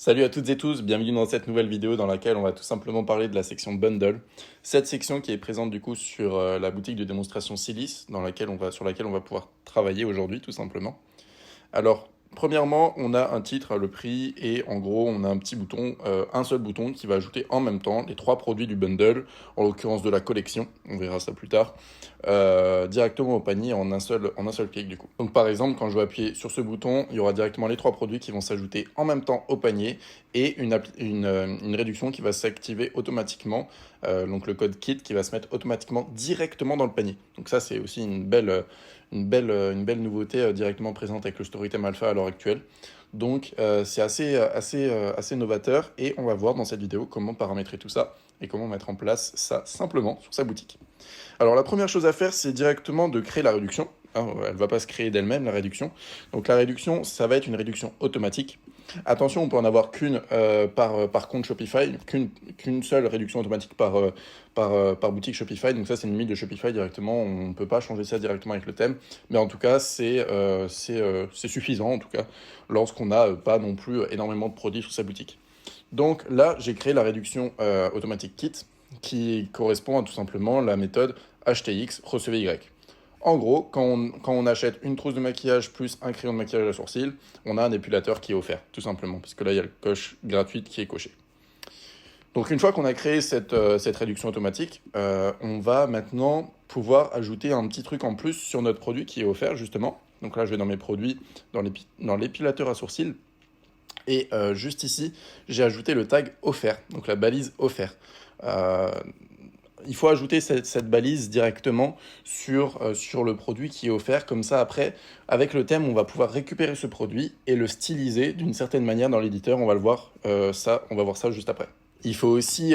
Salut à toutes et tous, bienvenue dans cette nouvelle vidéo dans laquelle on va tout simplement parler de la section Bundle. Cette section qui est présente du coup sur la boutique de démonstration Silice sur laquelle on va pouvoir travailler aujourd'hui tout simplement. Alors, premièrement, on a un titre, le prix, et en gros, on a un petit bouton, un seul bouton qui va ajouter en même temps les trois produits du bundle, en l'occurrence de la collection, on verra ça plus tard, directement au panier en un seul clic du coup. Donc par exemple, quand je vais appuyer sur ce bouton, il y aura directement les trois produits qui vont s'ajouter en même temps au panier et une réduction qui va s'activer automatiquement, donc le code KIT qui va se mettre automatiquement directement dans le panier. Donc ça, c'est aussi une belle nouveauté directement présente avec le Storytime Alpha à l'heure actuelle. Donc c'est assez novateur et on va voir dans cette vidéo comment paramétrer tout ça et comment mettre en place ça simplement sur sa boutique. Alors la première chose à faire, c'est directement de créer la réduction. Elle ne va pas se créer d'elle-même, la réduction. Donc la réduction, ça va être une réduction automatique. Attention, on peut en avoir qu'une par compte Shopify, qu'une seule réduction automatique par boutique Shopify. Donc ça, c'est une limite de Shopify directement. On ne peut pas changer ça directement avec le thème. Mais en tout cas, c'est suffisant, en tout cas, lorsqu'on n'a pas non plus énormément de produits sur sa boutique. Donc là, j'ai créé la réduction automatique kit qui correspond à tout simplement la méthode HTX recevez Y. En gros, quand on achète une trousse de maquillage plus un crayon de maquillage à sourcils, on a un épilateur qui est offert, tout simplement, parce que là, il y a le coche gratuite qui est coché. Donc une fois qu'on a créé cette réduction automatique, on va maintenant pouvoir ajouter un petit truc en plus sur notre produit qui est offert, justement. Donc là, je vais dans mes produits, dans l'épilateur à sourcils, et juste ici, j'ai ajouté le tag offert, donc la balise offert. Euh, il faut ajouter cette balise directement sur le produit qui est offert. Comme ça, après, avec le thème, on va pouvoir récupérer ce produit et le styliser d'une certaine manière dans l'éditeur. On va voir ça juste après. Il faut aussi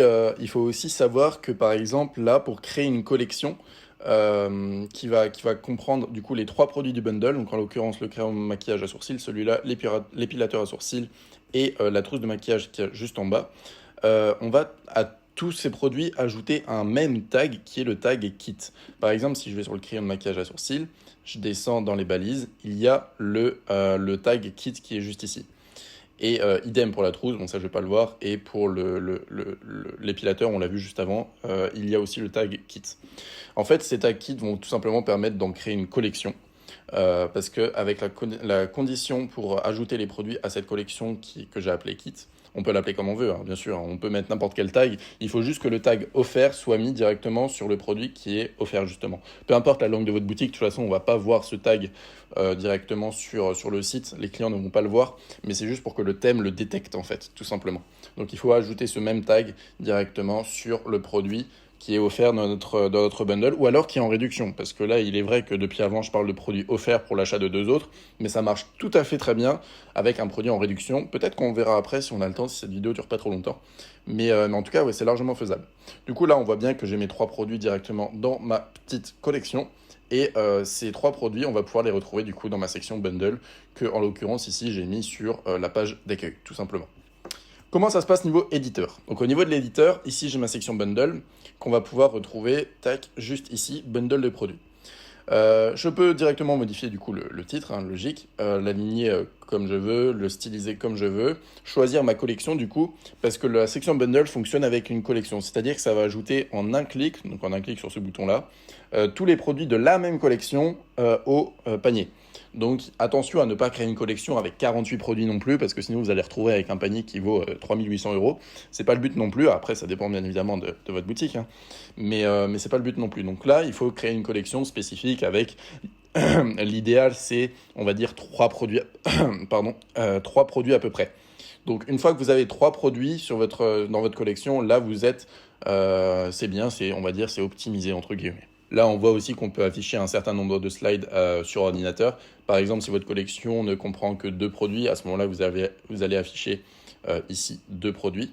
savoir que, par exemple, là, pour créer une collection qui va comprendre du coup les trois produits du bundle, donc en l'occurrence le crayon de maquillage à sourcils, celui-là, l'épilateur à sourcils et la trousse de maquillage qui est juste en bas, on va à tous ces produits ajouter un même tag qui est le tag kit. Par exemple, si je vais sur le crayon de maquillage à sourcils, je descends dans les balises, il y a le tag kit qui est juste ici. Et idem pour la trousse, bon ça je vais pas le voir, et pour l'épilateur, on l'a vu juste avant, il y a aussi le tag kit. En fait, ces tags kits vont tout simplement permettre d'en créer une collection. Parce qu'avec la condition pour ajouter les produits à cette collection que j'ai appelée kit, on peut l'appeler comme on veut, hein, bien sûr, on peut mettre n'importe quel tag, il faut juste que le tag offert soit mis directement sur le produit qui est offert justement. Peu importe la langue de votre boutique, de toute façon on ne va pas voir ce tag directement sur le site, les clients ne vont pas le voir, mais c'est juste pour que le thème le détecte en fait, tout simplement. Donc il faut ajouter ce même tag directement sur le produit qui est offert dans notre bundle, ou alors qui est en réduction, parce que là, il est vrai que depuis avant, je parle de produits offerts pour l'achat de deux autres, mais ça marche tout à fait très bien avec un produit en réduction. Peut-être qu'on verra après si on a le temps, si cette vidéo dure pas trop longtemps. Mais en tout cas, ouais, c'est largement faisable. Du coup, là, on voit bien que j'ai mes trois produits directement dans ma petite collection. Et ces trois produits, on va pouvoir les retrouver du coup dans ma section bundle, que en l'occurrence ici, j'ai mis sur la page d'accueil, tout simplement. Comment ça se passe niveau éditeur? Donc au niveau de l'éditeur, ici j'ai ma section bundle qu'on va pouvoir retrouver, tac, juste ici, bundle de produits. Je peux directement modifier du coup le titre, hein, logique, l'aligner comme je veux, le styliser comme je veux, choisir ma collection du coup, parce que la section bundle fonctionne avec une collection, c'est-à-dire que ça va ajouter en un clic, donc en un clic sur ce bouton-là, tous les produits de la même collection au panier. Donc attention à ne pas créer une collection avec 48 produits non plus, parce que sinon vous allez retrouver avec un panier qui vaut 3800 euros. C'est pas le but non plus, après ça dépend bien évidemment de votre boutique, hein. Mais c'est pas le but non plus. Donc là, il faut créer une collection spécifique avec l'idéal, c'est, on va dire, trois produits, pardon, trois produits à peu près. Donc une fois que vous avez trois produits dans votre collection, là vous êtes, c'est bien, on va dire, c'est optimisé entre guillemets. Là, on voit aussi qu'on peut afficher un certain nombre de slides sur ordinateur. Par exemple, si votre collection ne comprend que deux produits, à ce moment-là, vous allez afficher ici deux produits.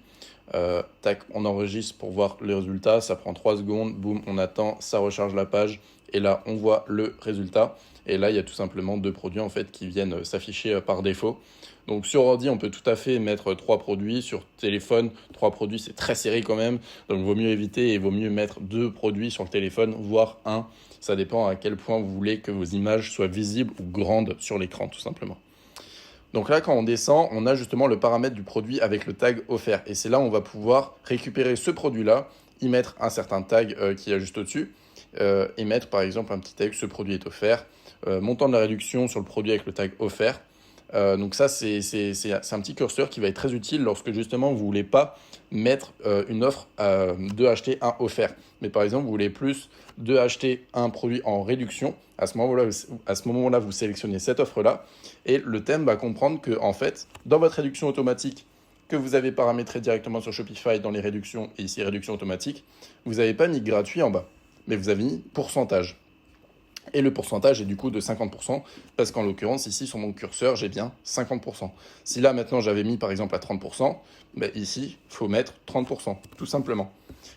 Tac, on enregistre pour voir le résultat. Ça prend 3 secondes. Boum, on attend, ça recharge la page. Et là, on voit le résultat. Et là, il y a tout simplement deux produits en fait qui viennent s'afficher par défaut. Donc sur ordi, on peut tout à fait mettre trois produits. Sur téléphone, trois produits, c'est très serré quand même. Donc il vaut mieux éviter et il vaut mieux mettre deux produits sur le téléphone, voire un. Ça dépend à quel point vous voulez que vos images soient visibles ou grandes sur l'écran, tout simplement. Donc là, quand on descend, on a justement le paramètre du produit avec le tag offert. Et c'est là où on va pouvoir récupérer ce produit-là, y mettre un certain tag qui est juste au-dessus, et mettre par exemple un petit tag, ce produit est offert, montant de la réduction sur le produit avec le tag offert. Donc ça, c'est un petit curseur qui va être très utile lorsque justement vous ne voulez pas mettre une offre de acheter un offert. Mais par exemple, vous voulez plus de acheter un produit en réduction. À ce moment-là, vous sélectionnez cette offre-là et le thème va comprendre que, en fait, dans votre réduction automatique que vous avez paramétré directement sur Shopify dans les réductions, et ici réduction automatique, vous n'avez pas mis gratuit en bas, mais vous avez mis pourcentage. Et le pourcentage est du coup de 50%, parce qu'en l'occurrence, ici, sur mon curseur, j'ai bien 50%. Si là, maintenant, j'avais mis par exemple à 30%, ben ici, il faut mettre 30%, tout simplement.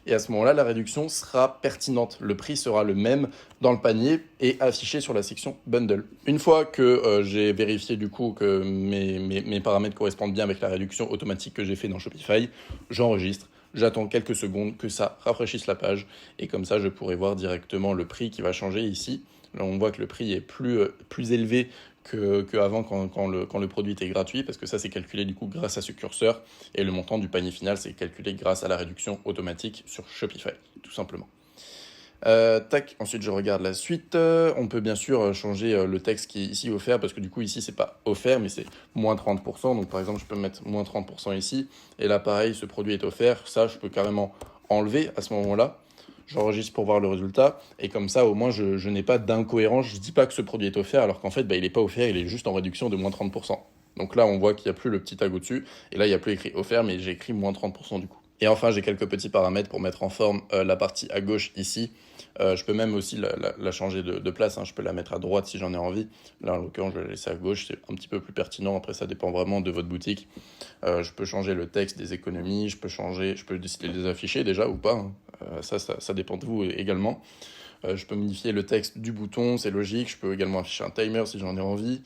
Et à ce moment-là, la réduction sera pertinente. Le prix sera le même dans le panier et affiché sur la section Bundle. Une fois que j'ai vérifié du coup que mes paramètres correspondent bien avec la réduction automatique que j'ai fait dans Shopify, j'enregistre. J'attends quelques secondes que ça rafraîchisse la page et comme ça, je pourrai voir directement le prix qui va changer ici. Là, on voit que le prix est plus élevé qu'avant quand le produit était gratuit, parce que ça, c'est calculé du coup grâce à ce curseur, et le montant du panier final, c'est calculé grâce à la réduction automatique sur Shopify, tout simplement. Ensuite je regarde la suite. On peut bien sûr changer le texte qui est ici offert, parce que du coup ici c'est pas offert mais c'est moins 30%. Donc par exemple je peux mettre moins 30% ici, et là pareil, ce produit est offert, ça je peux carrément enlever à ce moment-là. J'enregistre pour voir le résultat, et comme ça au moins je n'ai pas d'incohérence, je dis pas que ce produit est offert alors qu'en fait il n'est pas offert, il est juste en réduction de moins 30%. Donc là on voit qu'il n'y a plus le petit tag au-dessus, et là il n'y a plus écrit offert mais j'ai écrit moins 30% du coup. Et enfin, j'ai quelques petits paramètres pour mettre en forme la partie à gauche ici. Je peux même aussi la changer de place, hein. Je peux la mettre à droite si j'en ai envie. Là, en l'occurrence, je vais la laisser à gauche. C'est un petit peu plus pertinent. Après, ça dépend vraiment de votre boutique. Je peux changer le texte des économies. Je peux décider de les afficher déjà ou pas, hein. Ça dépend de vous également. Je peux modifier le texte du bouton, c'est logique. Je peux également afficher un timer si j'en ai envie.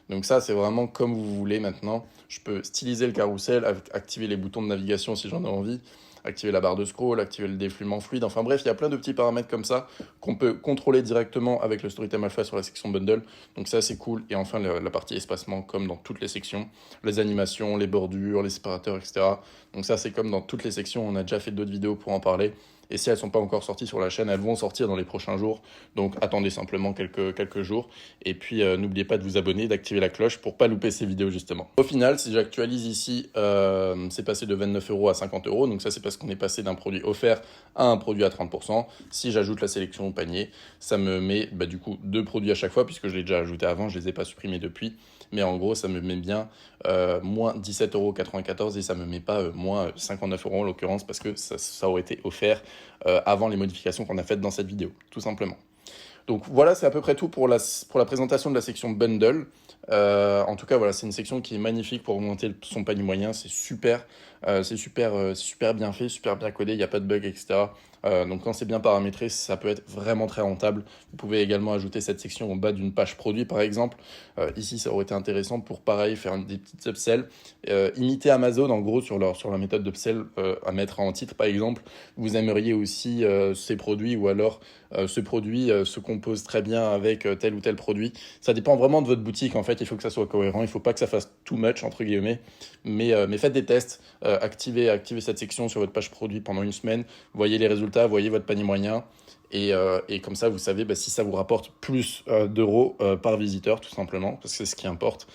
Donc ça, c'est vraiment comme vous voulez maintenant. Je peux styliser le carrousel, activer les boutons de navigation si j'en ai envie, activer la barre de scroll, activer le défoulement fluide. Enfin bref, il y a plein de petits paramètres comme ça qu'on peut contrôler directement avec le Storytime Alpha sur la section Bundle. Donc ça, c'est cool. Et enfin, la partie espacement, comme dans toutes les sections. Les animations, les bordures, les séparateurs, etc. Donc ça, c'est comme dans toutes les sections. On a déjà fait d'autres vidéos pour en parler. Et si elles ne sont pas encore sorties sur la chaîne, elles vont sortir dans les prochains jours. Donc attendez simplement quelques jours. Et puis n'oubliez pas de vous abonner, d'activer la cloche pour ne pas louper ces vidéos justement. Au final, si j'actualise ici, c'est passé de 29 € à 50 €. Donc ça, c'est parce qu'on est passé d'un produit offert à un produit à 30%. Si j'ajoute la sélection au panier, ça me met du coup 2 produits à chaque fois, puisque je l'ai déjà ajouté avant, je ne les ai pas supprimés depuis. Mais en gros, ça me met bien moins 17,94 € et ça ne me met pas moins 59 € en l'occurrence, parce que ça aurait été offert avant les modifications qu'on a faites dans cette vidéo, tout simplement. Donc voilà, c'est à peu près tout pour la présentation de la section Bundle. En tout cas, voilà, c'est une section qui est magnifique pour augmenter son panier moyen. C'est super bien fait, super bien codé, il n'y a pas de bug, etc. Donc quand c'est bien paramétré, ça peut être vraiment très rentable. Vous pouvez également ajouter cette section au bas d'une page produit, par exemple. Ici, ça aurait été intéressant pour, pareil, faire des petites upsells. Imiter Amazon, en gros, sur la méthode d'upsell à mettre en titre, par exemple. Vous aimeriez aussi ces produits, ou alors ce produit se compose très bien avec tel ou tel produit. Ça dépend vraiment de votre boutique, en fait. Il faut que ça soit cohérent. Il ne faut pas que ça fasse too much, entre guillemets. Mais faites des tests. Activez cette section sur votre page produit pendant une semaine. Voyez les résultats, voyez votre panier moyen. Et comme ça, vous savez si ça vous rapporte plus d'euros par visiteur, tout simplement, parce que c'est ce qui importe.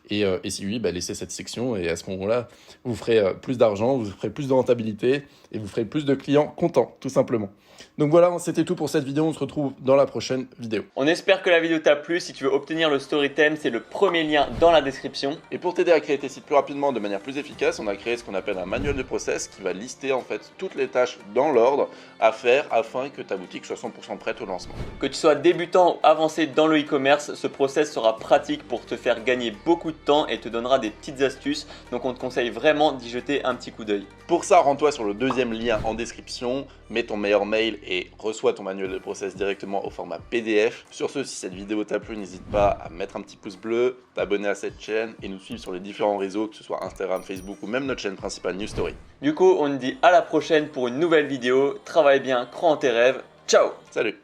Et si oui, laissez cette section, et à ce moment-là, vous ferez plus d'argent, vous ferez plus de rentabilité, et vous ferez plus de clients contents, tout simplement. Donc voilà, c'était tout pour cette vidéo. On se retrouve dans la prochaine vidéo. On espère que la vidéo t'a plu. Si tu veux obtenir le Storytime, c'est le premier lien dans la description. Et pour t'aider à créer tes sites plus rapidement, de manière plus efficace, on a créé ce qu'on appelle un manuel de process qui va lister en fait toutes les tâches dans l'ordre à faire afin que ta boutique soit 100% prête au lancement. Que tu sois débutant ou avancé dans le e-commerce, ce process sera pratique pour te faire gagner beaucoup de temps et te donnera des petites astuces. Donc on te conseille vraiment d'y jeter un petit coup d'œil. Pour ça, rends-toi sur le deuxième lien en description, mets ton meilleur mail et reçois ton manuel de process directement au format PDF. Sur ce, si cette vidéo t'a plu, n'hésite pas à mettre un petit pouce bleu, t'abonner à cette chaîne et nous suivre sur les différents réseaux, que ce soit Instagram, Facebook ou même notre chaîne principale New Story. Du coup, on te dit à la prochaine pour une nouvelle vidéo. Travaille bien, crois en tes rêves. Ciao! Salut!